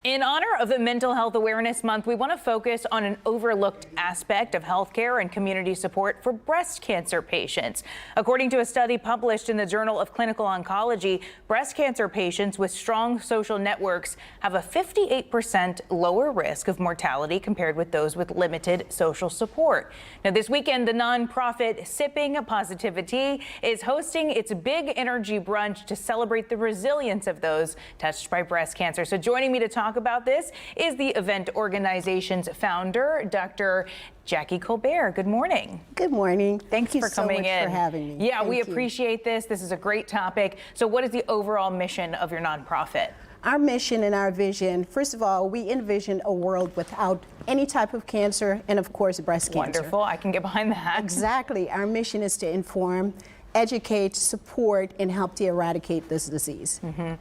In honor of Mental Health Awareness Month, we want to focus on an overlooked aspect of healthcare and community support for breast cancer patients. According to a study published in the Journal of Clinical Oncology, breast cancer patients with strong social networks have a 58% lower risk of mortality compared with those with limited social support. Now, this weekend, the nonprofit Sipping PositiviTEA is hosting its Big Energy Brunch to celebrate the resilience of those touched by breast cancer. So joining me to talk about this is the event organization's founder, Dr. Jacque Colbert. Good morning. Good morning. Thanks for coming in. Thank you so much for having me. Yeah, we appreciate this. This is a great topic. So what is the overall mission of your nonprofit? Our mission and our vision, first of all, we envision a world without any type of cancer and, of course, breast cancer. Wonderful. I can get behind that. Exactly. Our mission is to inform, educate, support, and help to eradicate this disease. Mm-hmm.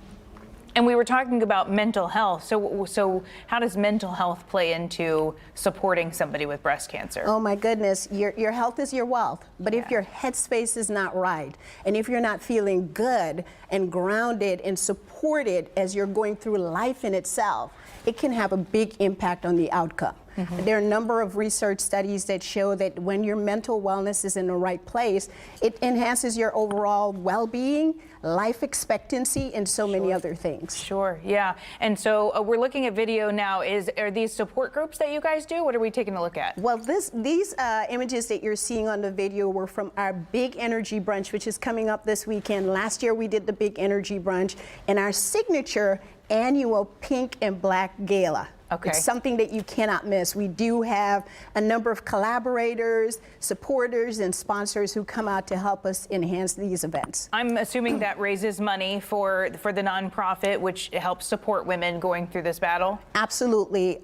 And we were talking about mental health. So how does mental health play into supporting somebody with breast cancer? Oh my goodness, your health is your wealth. But if your headspace is not right, and if you're not feeling good and grounded and supported as you're going through life in itself, it can have a big impact on the outcome. Mm-hmm. There are a number of research studies that show that when your mental wellness is in the right place, it enhances your overall well-being, life expectancy, and so many other things. Sure, yeah. And so we're looking at video now. Are these support groups that you guys do? What are we taking a look at? Well, these images that you're seeing on the video were from our Big Energy Brunch, which is coming up this weekend. Last year we did the Big Energy Brunch, and our signature annual pink and black gala. Okay. It's something that you cannot miss. We do have a number of collaborators, supporters, and sponsors who come out to help us enhance these events. I'm assuming that raises money for the nonprofit, which helps support women going through this battle? Absolutely.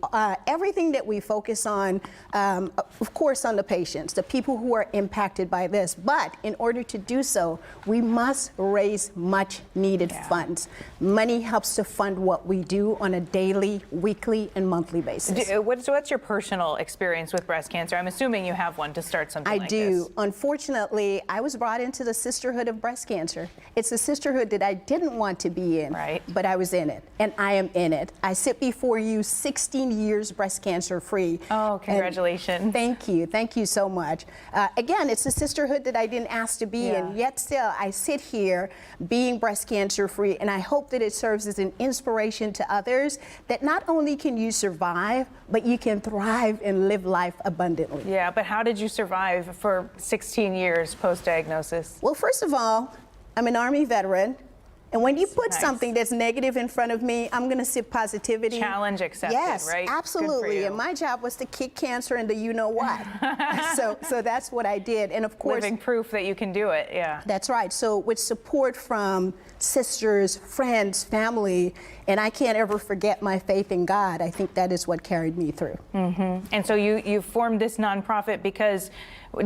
Everything that we focus on, of course, on the patients, the people who are impacted by this. But in order to do so, we must raise much needed funds. Money helps to fund what we do on a daily, weekly, and monthly basis. What's your personal experience with breast cancer? I'm assuming you have one to start something like this. I do. Unfortunately, I was brought into the sisterhood of breast cancer. It's a sisterhood that I didn't want to be in, but I was in it, and I am in it. I sit before you 16 years breast cancer free. Oh, congratulations. Thank you. Thank you so much. Again, it's a sisterhood that I didn't ask to be in, yet still I sit here being breast cancer free, and I hope that it serves as an inspiration to others that not only can you survive, but you can thrive and live life abundantly. Yeah, but how did you survive for 16 years post-diagnosis? Well, first of all, I'm an Army veteran. And when you put something that's negative in front of me, I'm going to sip positivity. Challenge accepted, yes, right? Absolutely. And my job was to kick cancer into you-know-what. so that's what I did. And of course, living proof that you can do it, yeah. That's right. So with support from sisters, friends, family, and I can't ever forget my faith in God, I think that is what carried me through. Mm-hmm. And so you formed this nonprofit because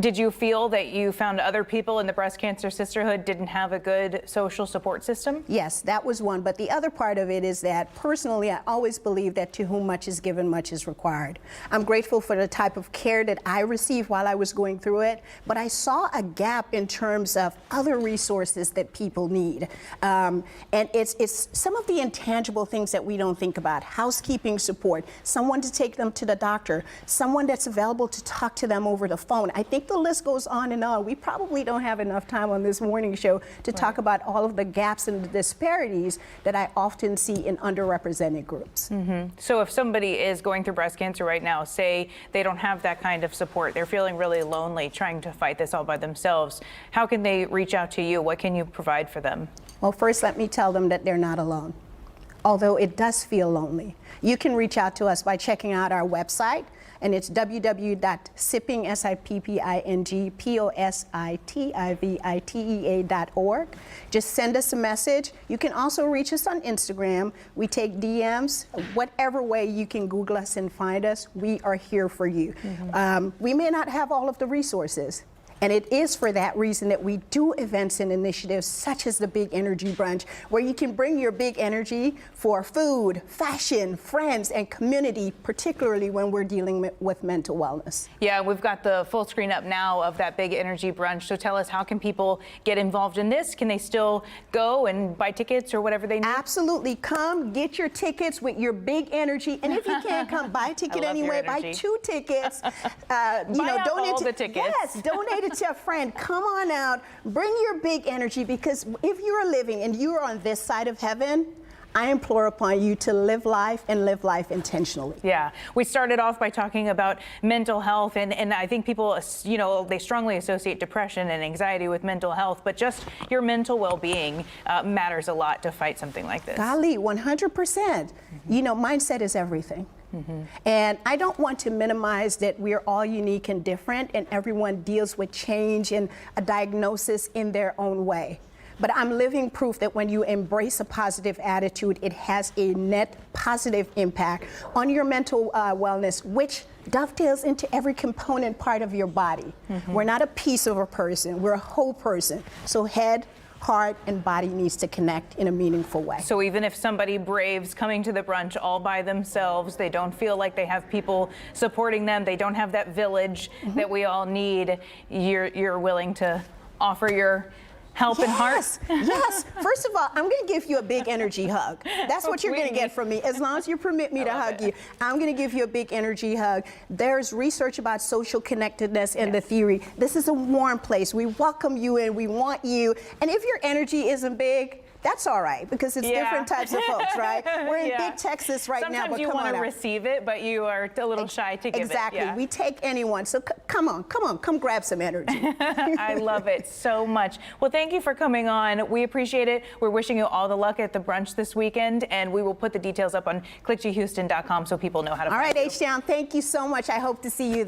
did you feel that you found other people in the breast cancer sisterhood didn't have a good social support system? Yes, that was one. But the other part of it is that personally, I always believe that to whom much is given, much is required. I'm grateful for the type of care that I received while I was going through it, but I saw a gap in terms of other resources that people need. And it's some of the intangible things that we don't think about. Housekeeping support, someone to take them to the doctor, someone that's available to talk to them over the phone. I think the list goes on and on. We probably don't have enough time on this morning show to talk about all of the gaps and the disparities that I often see in underrepresented groups. Mm-hmm. So if somebody is going through breast cancer right now, say they don't have that kind of support, they're feeling really lonely, trying to fight this all by themselves, how can they reach out to you? What can you provide for them? Well, first let me tell them that they're not alone, although it does feel lonely. You can reach out to us by checking out our website, and it's www.sippingpositivitea.org. Just send us a message. You can also reach us on Instagram. We take DMs. Whatever way you can Google us and find us, we are here for you. Mm-hmm. We may not have all of the resources. And it is for that reason that we do events and initiatives such as the Big Energy Brunch, where you can bring your big energy for food, fashion, friends, and community, particularly when we're dealing with mental wellness. Yeah, we've got the full screen up now of that Big Energy Brunch. So tell us, how can people get involved in this? Can they still go and buy tickets or whatever they need? Absolutely. Come get your tickets with your big energy. And if you can't come, buy a ticket anyway. Buy 2 tickets. Donate all the tickets. Yes, donate it to a friend. Come on out. Bring your big energy, because if you are living and you are on this side of heaven, I implore upon you to live life and live life intentionally. Yeah, we started off by talking about mental health, and I think people, they strongly associate depression and anxiety with mental health, but just your mental well-being matters a lot to fight something like this. Golly, 100%. Mindset is everything. And I don't want to minimize that we're all unique and different, and everyone deals with change and a diagnosis in their own way. But I'm living proof that when you embrace a positive attitude, it has a net positive impact on your mental wellness, which dovetails into every component part of your body. We're not a piece of a person, we're a whole person. So head, heart, and body needs to connect in a meaningful way. So even if somebody braves coming to the brunch all by themselves, they don't feel like they have people supporting them, they don't have that village that we all need, you're willing to offer your help and heart? Yes. First of all, I'm going to give you a big energy hug. That's what you're going to get from me. As long as you permit me to hug you, I'm going to give you a big energy hug. There's research about social connectedness and the theory. This is a warm place. We welcome you in. We want you. And if your energy isn't big, that's all right, because it's different types of folks, right? We're in big Texas right now, but sometimes you want to receive it, but you are a little shy to give it. Exactly. We take anyone. So come grab some energy. I love it so much. Well, thank you for coming on. We appreciate it. We're wishing you all the luck at the brunch this weekend, and we will put the details up on clicktohouston.com so people know how to find you. All right, H-Town, thank you so much. I hope to see you there.